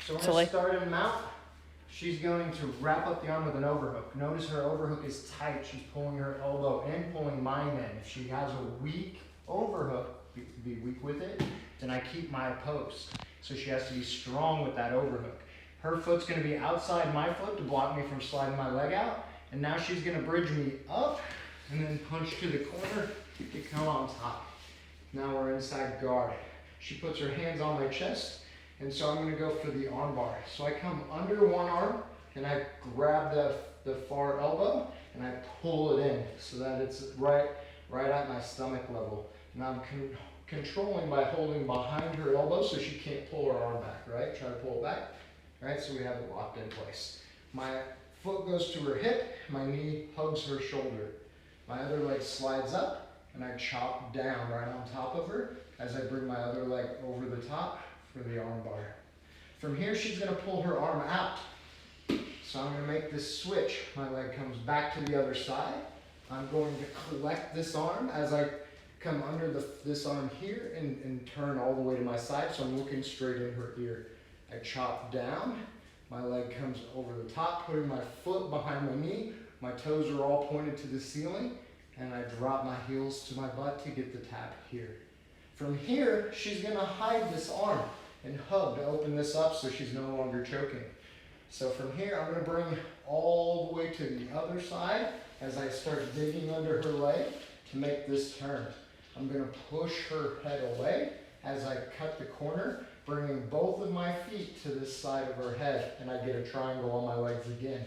So when I start in mount, she's going to wrap up the arm with an overhook. Notice her overhook is tight. She's pulling her elbow in, pulling mine in. If she has a weak overhook, be weak with it, then I keep my post. So she has to be strong with that overhook. Her foot's going to be outside my foot to block me from sliding my leg out. And now she's going to bridge me up and then punch to the corner to come on top. Now we're inside guard. She puts her hands on my chest, and so I'm going to go for the arm bar. So I come under one arm and I grab the far elbow and I pull it in so that it's right at my stomach level. Now I'm controlling by holding behind her elbow so she can't pull her arm back, right? Try to pull it back, right? So we have it locked in place. My foot goes to her hip, my knee hugs her shoulder. My other leg slides up and I chop down right on top of her as I bring my other leg over the top for the arm bar. From here, she's gonna pull her arm out. So I'm gonna make this switch. My leg comes back to the other side. I'm going to collect this arm as I come under this arm here and turn all the way to my side, so I'm looking straight in her ear. I chop down, my leg comes over the top, putting my foot behind my knee, my toes are all pointed to the ceiling, and I drop my heels to my butt to get the tap here. From here, she's gonna hide this arm and hug to open this up so she's no longer choking. So from here, I'm gonna bring all the way to the other side as I start digging under her leg to make this turn. I'm gonna push her head away as I cut the corner, bringing both of my feet to this side of her head, and I get a triangle on my legs again.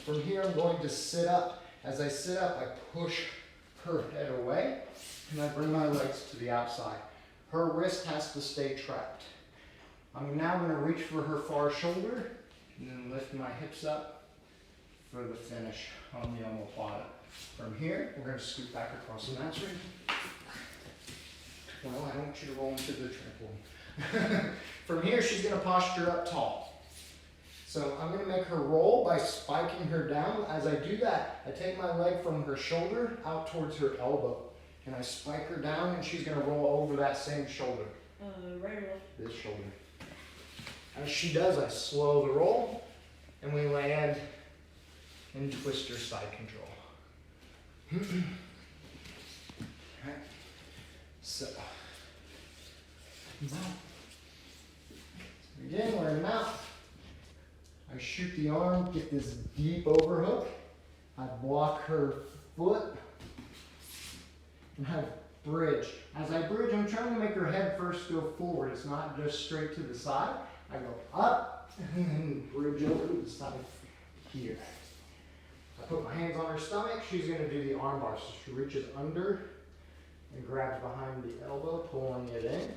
From here, I'm going to sit up. As I sit up, I push her head away, and I bring my legs to the outside. Her wrist has to stay trapped. I'm now gonna reach for her far shoulder, and then lift my hips up for the finish on the omoplata. From here, we're gonna scoot back across the mat string. Well, I don't want you to roll into the trampoline. From here, she's gonna posture up tall. So I'm gonna make her roll by spiking her down. As I do that, I take my leg from her shoulder out towards her elbow. And I spike her down, and she's gonna roll over that same shoulder. Right or left? This shoulder. As she does, I slow the roll, and we land in twister side control. Alright, so, mount. Again, we're in mount. I shoot the arm, get this deep overhook. I block her foot, and I bridge. As I bridge, I'm trying to make her head first go forward. It's not just straight to the side. I go up, and then bridge over to the side here. I put my hands on her stomach. She's gonna do the arm bar. So she reaches under and grabs behind the elbow, pulling it in,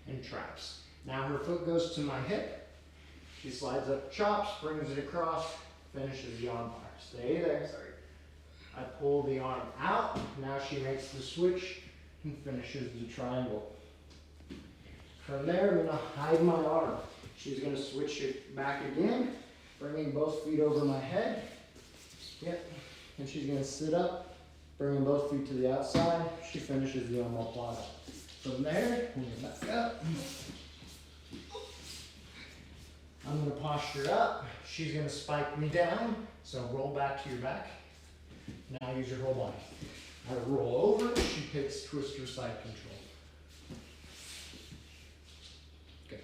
and traps. Now her foot goes to my hip. She slides up, chops, brings it across, finishes the arm bar. Stay there, sorry. I pull the arm out. Now she makes the switch and finishes the triangle. From there, I'm gonna hide my arm. She's gonna switch it back again, bringing both feet over my head. Yep, and she's gonna sit up, bringing both feet to the outside. She finishes the omoplata. From there, we're gonna back up. I'm gonna posture up. She's gonna spike me down. So roll back to your back. Now use your whole body. I roll over. She takes twister side control. Good.